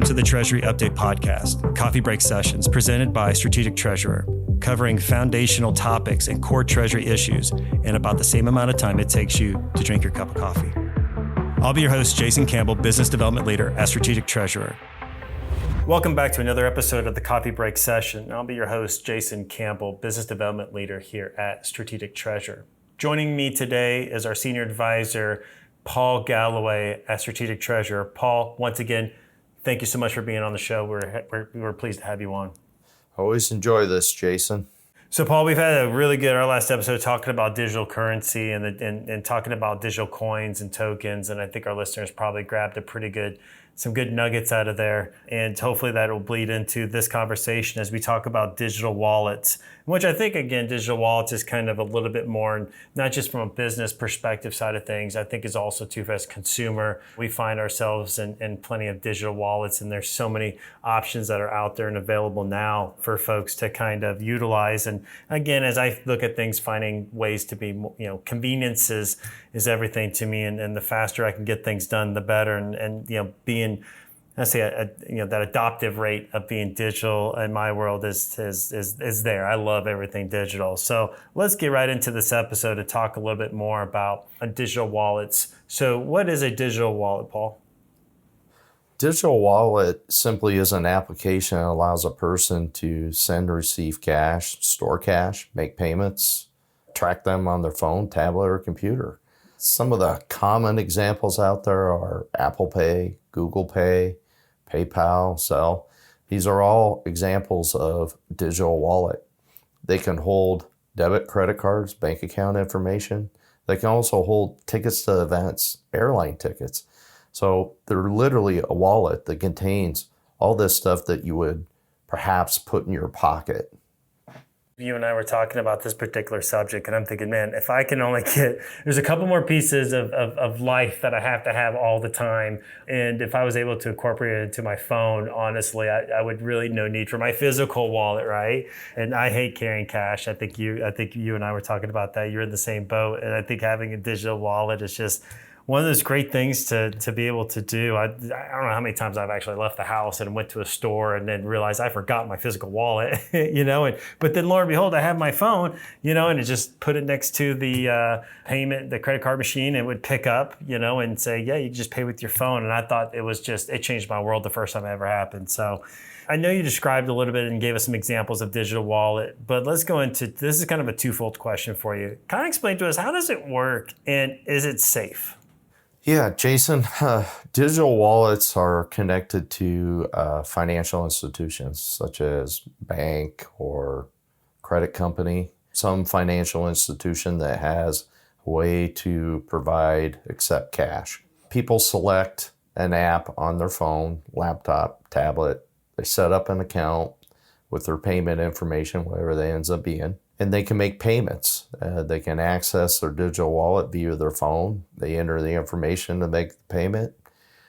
to the Treasury Update Podcast, Coffee Break Sessions presented by Strategic Treasurer, covering foundational topics and core Treasury issues in about the same amount of time it takes you to drink your cup of coffee. I'll be your host, Jason Campbell, Business Development Leader at Strategic Treasurer. Welcome back to another episode of the Coffee Break Session. I'll be your host, Jason Campbell, Business Development Leader here at Strategic Treasurer. Joining me today is our Senior Advisor, Paul Galloway at Strategic Treasurer. Paul, once again, thank you so much for being on the show. We're pleased to have you on. Always enjoy this, Jason. So, Paul, we've had our last episode talking about digital currency and talking about digital coins and tokens, and I think our listeners probably grabbed some good nuggets out of there, and hopefully that will bleed into this conversation as we talk about digital wallets, which I think, again, digital wallets is kind of a little bit more, not just from a business perspective side of things, I think is also too, as a consumer, we find ourselves in plenty of digital wallets, and there's so many options that are out there and available now for folks to kind of utilize. And again, as I look at things, finding ways to be, convenience is everything to me, and the faster I can get things done, the better, and being, that adoptive rate of being digital in my world is there. I love everything digital. So let's get right into this episode to talk a little bit more about digital wallets. So what is a digital wallet, Paul? Digital wallet simply is an application that allows a person to send or receive cash, store cash, make payments, track them on their phone, tablet, or computer. Some of the common examples out there are Apple Pay, Google Pay, PayPal, Zelle. These are all examples of digital wallet. They can hold debit, credit cards, bank account information. They can also hold tickets to events, airline tickets. So they're literally a wallet that contains all this stuff that you would perhaps put in your pocket. You and I were talking about this particular subject, and I'm thinking, man, if I can only there's a couple more pieces of life that I have to have all the time. And if I was able to incorporate it into my phone, honestly, I would really no need for my physical wallet, right? And I hate carrying cash. I think you and I were talking about that. You're in the same boat. And I think having a digital wallet is just one of those great things to be able to do. I don't know how many times I've actually left the house and went to a store and then realized I forgot my physical wallet, but then lo and behold, I have my phone, and it just put it next to the the credit card machine, and it would pick up, and say, yeah, you can just pay with your phone. And I thought it changed my world the first time it ever happened. So I know you described a little bit and gave us some examples of digital wallet, but let's go into, this is kind of a twofold question for you. Kind of explain to us, how does it work and is it safe? Yeah, Jason, digital wallets are connected to financial institutions such as bank or credit company, some financial institution that has a way to accept cash. People select an app on their phone, laptop, tablet. They set up an account with their payment information, whatever that ends up being. And they can make payments. They can access their digital wallet via their phone. They enter the information to make the payment,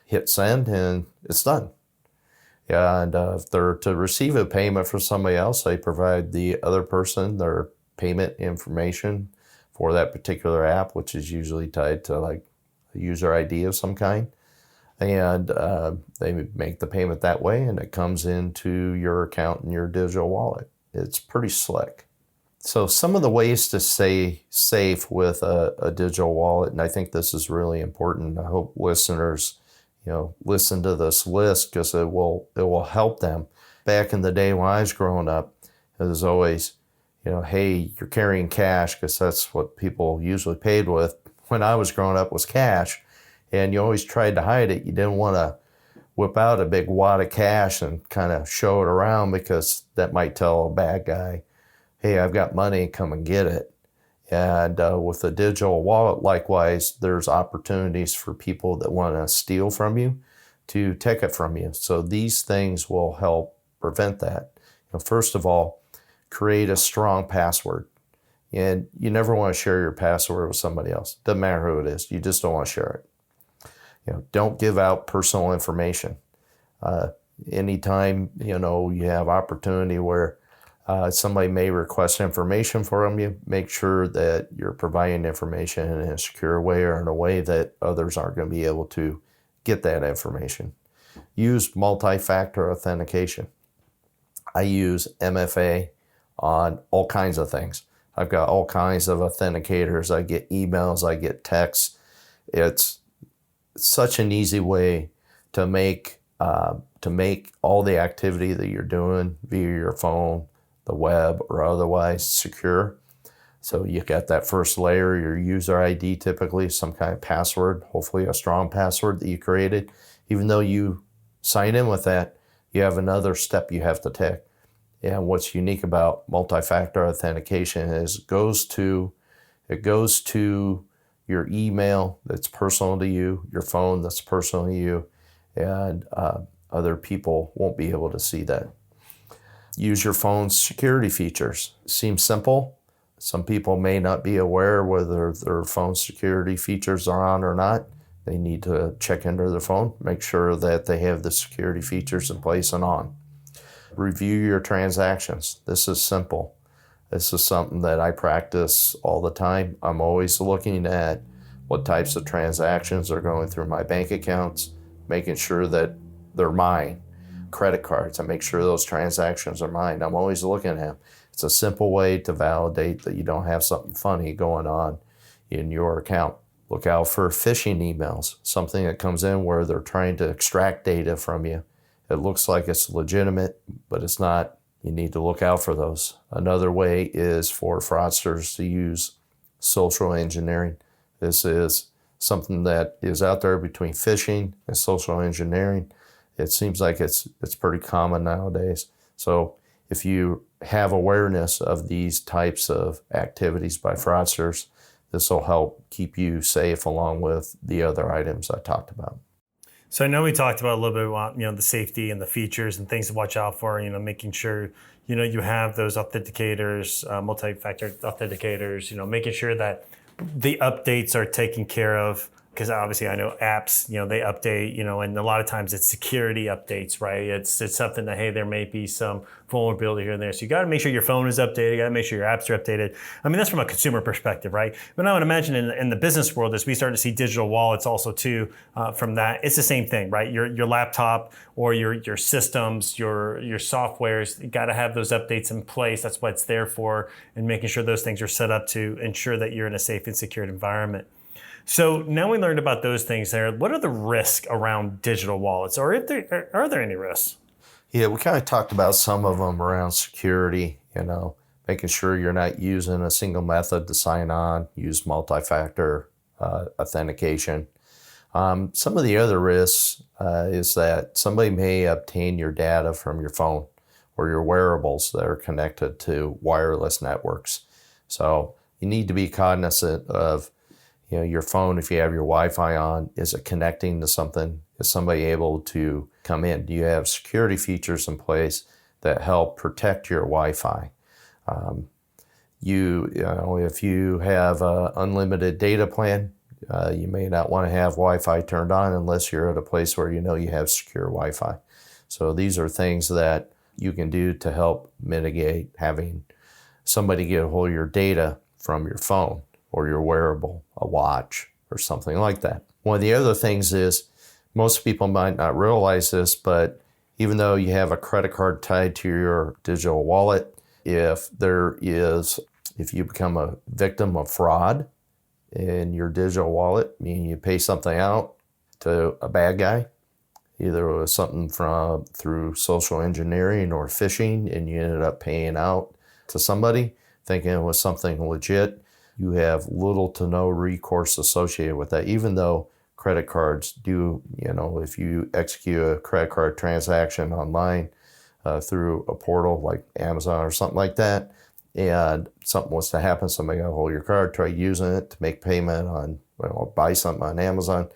hit send, and it's done. Yeah, and if they're to receive a payment from somebody else, they provide the other person their payment information for that particular app, which is usually tied to like a user ID of some kind. And they make the payment that way, and it comes into your account in your digital wallet. It's pretty slick. So some of the ways to stay safe with a digital wallet, and I think this is really important. I hope listeners, listen to this list because it will help them. Back in the day when I was growing up, it was always, hey, you're carrying cash, because that's what people usually paid with. When I was growing up was cash, and you always tried to hide it. You didn't want to whip out a big wad of cash and kind of show it around, because that might tell a bad guy, hey, I've got money, come and get it. And with a digital wallet, likewise, there's opportunities for people that want to steal from you to take it from you. So these things will help prevent that. First of all, create a strong password. And you never want to share your password with somebody else. Doesn't matter who it is. You just don't want to share it. Don't give out personal information. Anytime, you have opportunity where somebody may request information from you, make sure that you're providing information in a secure way or in a way that others aren't going to be able to get that information. use multi-factor authentication. I use MFA on all kinds of things. I've got all kinds of authenticators. I get emails, I get texts. It's such an easy way to make all the activity that you're doing via your phone, the web, or otherwise secure. So you got that first layer, your user ID, typically some kind of password, hopefully a strong password that you created. Even though you sign in with that, you have another step you have to take. And what's unique about multi-factor authentication is it goes to your email that's personal to you, your phone that's personal to you, and other people won't be able to see that. Use your phone's security features. Seems simple. Some people may not be aware whether their phone security features are on or not. They need to check into their phone, make sure that they have the security features in place and on. Review your transactions. This is simple. This is something that I practice all the time. I'm always looking at what types of transactions are going through my bank accounts, making sure that they're mine. Credit cards, I make sure those transactions are mine. I'm always looking at them. It's a simple way to validate that you don't have something funny going on in your account. Look out for phishing emails, something that comes in where they're trying to extract data from you. It looks like it's legitimate, but it's not. You need to look out for those. Another way is for fraudsters to use social engineering. This is something that is out there between phishing and social engineering. It seems like it's pretty common nowadays. So if you have awareness of these types of activities by fraudsters, this will help keep you safe along with the other items I talked about. So I know we talked about a little bit about, the safety and the features and things to watch out for, making sure, you have those authenticators, multi-factor authenticators, making sure that the updates are taken care of. Because obviously I know apps, they update, and a lot of times it's security updates, right? It's something that, hey, there may be some vulnerability here and there. So you got to make sure your phone is updated. You got to make sure your apps are updated. I mean, that's from a consumer perspective, right? But I would imagine in the business world, as we start to see digital wallets also too, from that, it's the same thing, right? Your laptop or your systems, your softwares, you got to have those updates in place. That's what it's there for, and making sure those things are set up to ensure that you're in a safe and secured environment. So now we learned about those things there. What are the risks around digital wallets, or are there any risks? Yeah, we kind of talked about some of them around security, making sure you're not using a single method to sign on, use multi-factor authentication. Some of the other risks is that somebody may obtain your data from your phone or your wearables that are connected to wireless networks. So you need to be cognizant of your phone, if you have your Wi-Fi on, is it connecting to something? Is somebody able to come in? Do you have security features in place that help protect your Wi-Fi? If you have an unlimited data plan, you may not want to have Wi-Fi turned on unless you're at a place where you have secure Wi-Fi. So these are things that you can do to help mitigate having somebody get a hold of your data from your phone or your wearable, a watch, or something like that. One of the other things is, most people might not realize this, but even though you have a credit card tied to your digital wallet, if you become a victim of fraud in your digital wallet, meaning you pay something out to a bad guy, either it was something through social engineering or phishing, and you ended up paying out to somebody thinking it was something legit, you have little to no recourse associated with that, even though credit cards do, if you execute a credit card transaction online through a portal like Amazon or something like that, and something was to happen, somebody got a hold of your card, try using it to make payment on, or buy something on Amazon,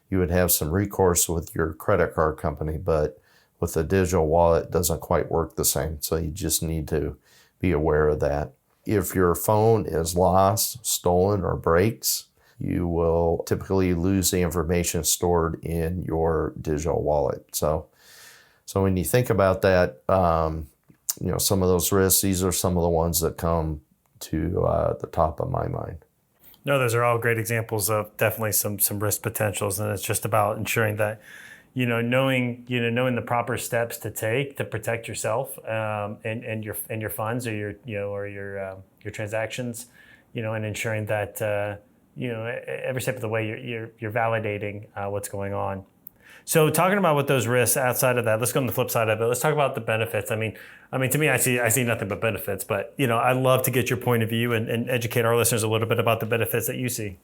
you would have some recourse with your credit card company, but with a digital wallet, it doesn't quite work the same. So you just need to be aware of that. If your phone is lost, stolen, or breaks, you will typically lose the information stored in your digital wallet. So when you think about that, some of those risks, these are some of the ones that come to the top of my mind. No, those are all great examples of definitely some risk potentials, and it's just about ensuring that knowing the proper steps to take to protect yourself and your funds or your transactions, and ensuring that every step of the way you're validating what's going on. So talking about what those risks outside of that, let's go on the flip side of it. Let's talk about the benefits. I mean, to me, I see nothing but benefits. But I'd love to get your point of view and educate our listeners a little bit about the benefits that you see.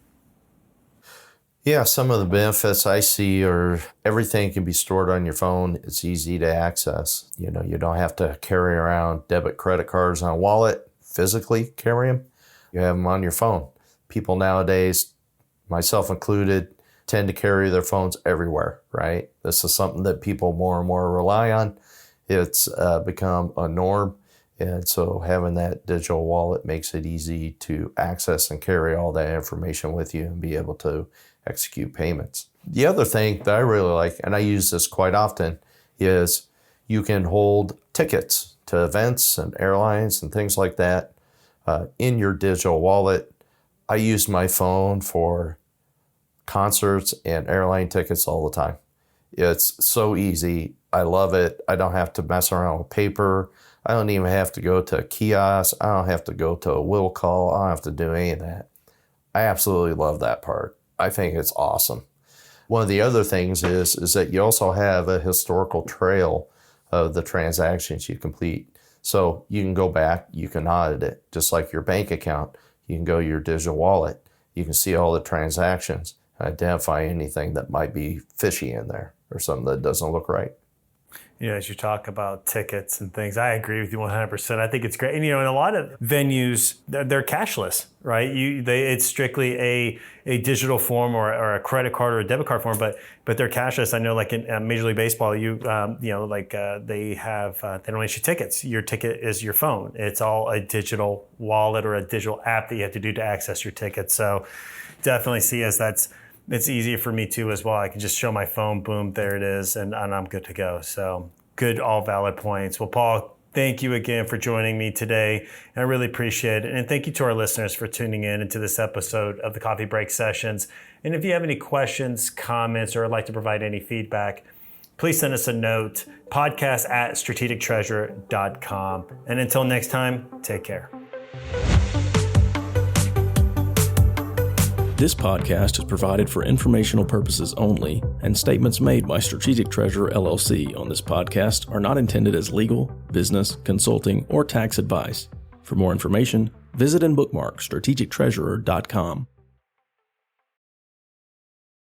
Yeah, some of the benefits I see are everything can be stored on your phone. It's easy to access. You don't have to carry around debit, credit cards on a wallet, physically carry them. You have them on your phone. People nowadays, myself included, tend to carry their phones everywhere, right? This is something that people more and more rely on. It's become a norm. And so having that digital wallet makes it easy to access and carry all that information with you and be able to execute payments. The other thing that I really like, and I use this quite often, is you can hold tickets to events and airlines and things like that in your digital wallet. I use my phone for concerts and airline tickets all the time. It's so easy. I love it. I don't have to mess around with paper. I don't even have to go to a kiosk. I don't have to go to a will call. I don't have to do any of that. I absolutely love that part. I think it's awesome. One of the other things is that you also have a historical trail of the transactions you complete. So you can go back, you can audit it, just like your bank account. You can go to your digital wallet. You can see all the transactions, identify anything that might be fishy in there or something that doesn't look right. As you talk about tickets and things, I agree with you 100%. I think it's great. And, in a lot of venues, they're cashless, right? It's strictly a digital form or a credit card or a debit card form, but they're cashless. I know, like in Major League Baseball, they don't issue tickets. Your ticket is your phone. It's all a digital wallet or a digital app that you have to do to access your ticket. So definitely see it's easier for me too as well. I can just show my phone, boom, there it is, and I'm good to go. So good, all valid points. Well, Paul, thank you again for joining me today. I really appreciate it. And thank you to our listeners for tuning in into this episode of the Coffee Break Sessions. And if you have any questions, comments, or would like to provide any feedback, please send us a note, podcast@strategictreasure.com. And until next time, take care. This podcast is provided for informational purposes only, and statements made by Strategic Treasure LLC on this podcast are not intended as legal, business, consulting, or tax advice. For more information, visit and bookmark strategictreasurer.com.